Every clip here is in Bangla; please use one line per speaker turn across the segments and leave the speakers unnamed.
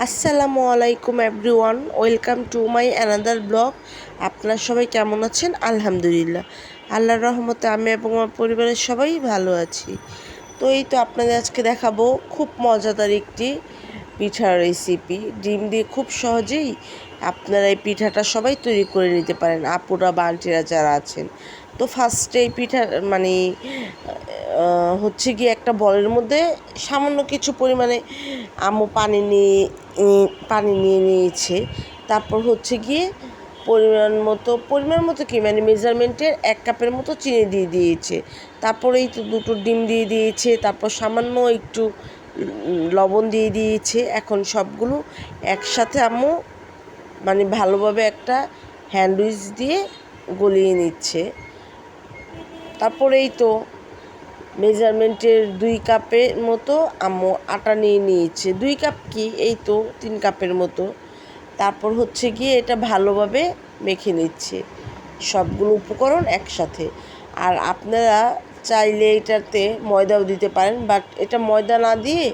আসসালামু আলাইকুম everyone, welcome to my another blog. আপনারা সবাই কেমন আছেন? আলহামদুলিল্লাহ, আল্লাহর রহমতে আমি এবং আমার পরিবারের সবাই ভালো আছি। তো এই তো আপনাদের আজকে দেখাবো খুব মজাদার একটি পিঠার রেসিপি। ডিম দিয়ে খুব সহজেই আপনারা এই পিঠাটা সবাই তৈরি করে নিতে পারেন, আপুরা বা আন্টিরা যারা আছেন। তো ফার্স্টে এই পিঠা হচ্ছে গিয়ে একটা বলের মধ্যে সামান্য কিছু পরিমাণে আম্মু পানি নিয়ে নিয়েছে। তারপর হচ্ছে গিয়ে পরিমাণ মতো কি মানে মেজারমেন্টের 1 কাপের মতো চিনি দিয়ে দিয়েছে। তারপরে এই তো 2টো ডিম দিয়ে দিয়েছে। তারপর সামান্য একটু লবণ দিয়ে দিয়েছে। এখন সবগুলো একসাথে আম্মু ভালোভাবে একটা হ্যান্ডউইচ দিয়ে গলিয়ে নিচ্ছে। তারপরে এই তো মেজারমেন্টের 2 কাপের মতো আম্মু আটা নিয়ে নিয়েছে। 2 কাপ কি, এই তো 3 কাপের মতো। তারপর হচ্ছে গিয়ে এটা ভালোভাবে মেখে নিচ্ছে সবগুলো উপকরণ একসাথে। আর আপনারা চাইলে এটাতে ময়দাও দিতে পারেন, বাট এটা ময়দা না দিয়ে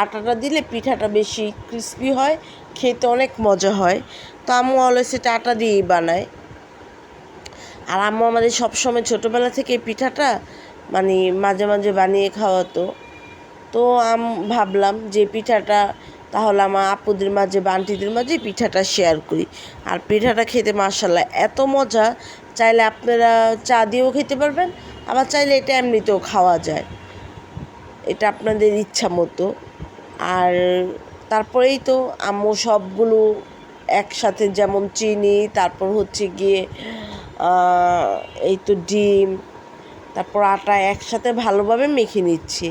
আটাটা দিলে পিঠাটা বেশি ক্রিস্পি হয়, খেতে অনেক মজা হয়। তো আম্মু অলওয়েজ এটা আটা দিয়েই বানায়। আর আম্মু আমাদের সবসময় ছোটোবেলা থেকে পিঠাটা মাঝে মাঝে বানিয়ে খাওয়াতো। তো ভাবলাম যে পিঠাটা তাহলে আমার আপুদের মাঝে বা আন্টিদের মাঝে পিঠাটা শেয়ার করি। আর পিঠাটা খেতে মাশাআল্লাহ এত মজা, চাইলে আপনারা চা দিয়েও খেতে পারবেন, আবার চাইলে এটা এমনিতেও খাওয়া যায়, এটা আপনাদের ইচ্ছা মতো। আর তারপরেই তো আম্মু সবগুলো একসাথে, যেমন চিনি, তারপর হচ্ছে গিয়ে এই তো ডিম, তারপর আটা একসাথে ভালোভাবে মেখে নিচ্ছি,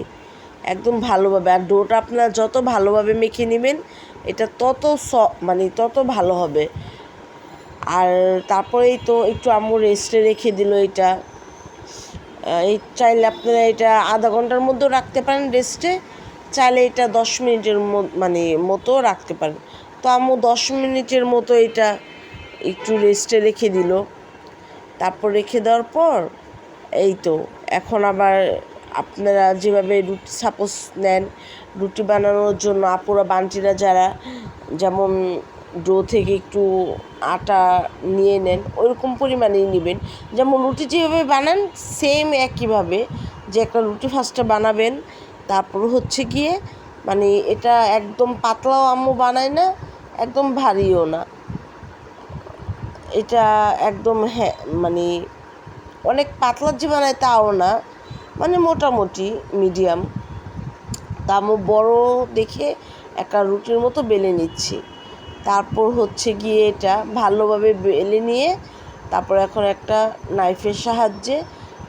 একদম ভালোভাবে। আর ডোটা আপনারা যত ভালোভাবে মেখে নেবেন এটা তত ভালো হবে। আর তারপরেই তো একটু আম্মু রেস্টে রেখে দিল এটা। এই চাইলে আপনারা এটা আধা ঘন্টার মধ্যেও রাখতে পারেন রেস্টে, চাইলে এটা 10 মিনিটের মতো রাখতে পারেন। তো আম্মু 10 মিনিটের মতো এটা একটু রেস্টে রেখে দিল। তারপর রেখে দেওয়ার পর এই তো এখন আবার আপনারা যেভাবে রুটি সাপোজ নেন, রুটি বানানোর জন্য আপুরা বান্টিরা যারা যেমন ডো থেকে একটু আটা নিয়ে নেন, ওইরকম পরিমাণেই নেবেন। যেমন রুটি যেভাবে বানান সেম একইভাবে, যে একটা রুটি ফার্স্টে বানাবেন। তারপর হচ্ছে গিয়ে এটা একদম পাতলাও আম্মু বানায় না, একদম ভারীও না, এটা একদম অনেক পাতলা যে বানায় তাও না, মোটামুটি মিডিয়াম। তা আমি বড় দেখে একটা রুটির মতো বেলে নিচ্ছি। তারপর হচ্ছে গিয়ে এটা ভালোভাবে বেলে নিয়ে তারপর এখন একটা নাইফের সাহায্যে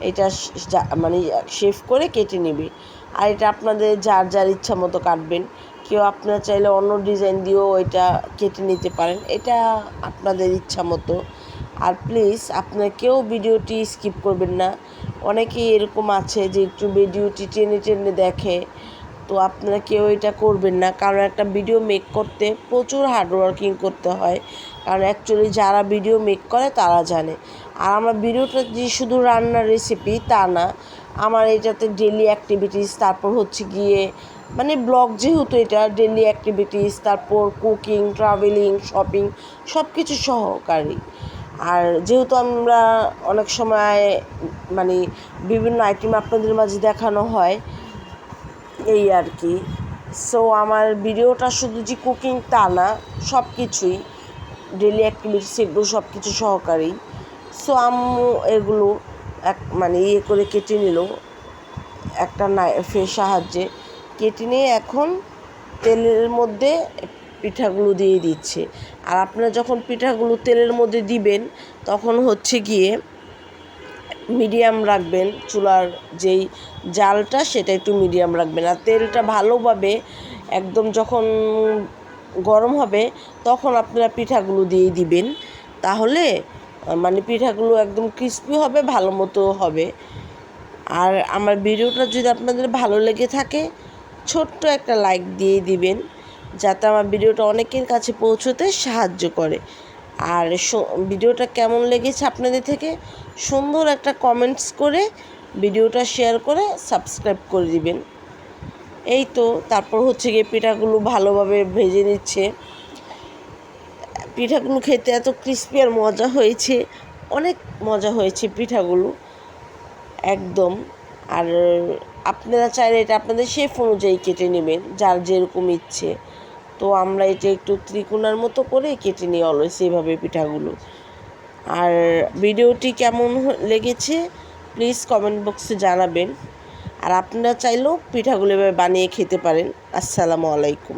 এটা শেপ করে কেটে নেবে। আর এটা আপনাদের যার যার ইচ্ছা মতো কাটবেন, কেউ আপনারা চাইলে অন্য ডিজাইন দিয়েও এটা কেটে নিতে পারেন, এটা আপনাদের ইচ্ছা মতো। আর প্লিজ আপনারা কেউ ভিডিওটি স্কিপ করবেন না। অনেকেই এরকম আছে যে একটু ভিডিওটি টেনে টেনে দেখে, তো আপনারা কেউ এটা করবেন না, কারণ একটা ভিডিও মেক করতে প্রচুর হার্ডওয়ার্কিং করতে হয়। কারণ অ্যাকচুয়ালি যারা ভিডিও মেক করে তারা জানে। আর আমার ভিডিওটা যে শুধু রান্নার রেসিপি তা না, আমার এটাতে ডেলি অ্যাক্টিভিটিস, তারপর হচ্ছে গিয়ে ব্লগ, যেহেতু এটা ডেলি অ্যাক্টিভিটিস, তারপর কুকিং, ট্রাভেলিং, শপিং সব কিছু সহকারী। আর যেহেতু আমরা অনেক সময় বিভিন্ন আইটেম আপনাদের মাঝে দেখানো হয়, এই আর কি। সো আমার ভিডিওটা শুধু যে কুকিং তা না, সব কিছুই ডেলি অ্যাক্টিভিটিস এগুলো সব কিছু সহকারী। সো আম্মু এগুলো ইয়ে করে কেটে নিল, একটা নাইফের সাহায্যে কেটে নিয়ে এখন তেলের মধ্যে পিঠাগুলো দিয়ে দিচ্ছে। আর আপনারা যখন পিঠাগুলো তেলের মধ্যে দিবেন তখন হচ্ছে গিয়ে মিডিয়াম রাখবেন, চুলার যেই জালটা সেটা একটু মিডিয়াম রাখবেন। আর তেলটা ভালোভাবে একদম যখন গরম হবে তখন আপনারা পিঠাগুলো দিয়ে দিবেন, তাহলে পিঠাগুলো একদম ক্রিস্পি হবে, ভালো মতো হবে। আর আমার ভিডিওটা যদি আপনাদের ভালো লেগে থাকে ছোট্ট একটা লাইক দিয়ে দিবেন, যাতে আমার ভিডিওটা অনেকের কাছে পৌঁছতে সাহায্য করে। আর ভিডিওটা কেমন লেগেছে আপনাদের থেকে সুন্দর একটা কমেন্টস করে ভিডিওটা শেয়ার করে সাবস্ক্রাইব করে দিবেন। এই তো তারপর হচ্ছে গিয়ে পিঠাগুলো ভালোভাবে ভেজে নিচ্ছে। পিঠাগুলো খেতে এত ক্রিস্পি আর মজা হয়েছে, অনেক মজা হয়েছে পিঠাগুলো একদম। আর আপনারা চাইলে এটা আপনাদের শেপ অনুযায়ী কেটে নেবেন, যার যেরকম ইচ্ছে। তো আমরা এটা একটু ত্রিকোণার মতো করে কেটে নিই অলওয়েজ এইভাবে পিঠাগুলো। আর ভিডিওটি কেমন লেগেছে প্লিজ কমেন্ট বক্সে জানাবেন। আর আপনারা চাইলেও পিঠাগুলো এভাবে বানিয়ে খেতে পারেন। আসসালামু আলাইকুম।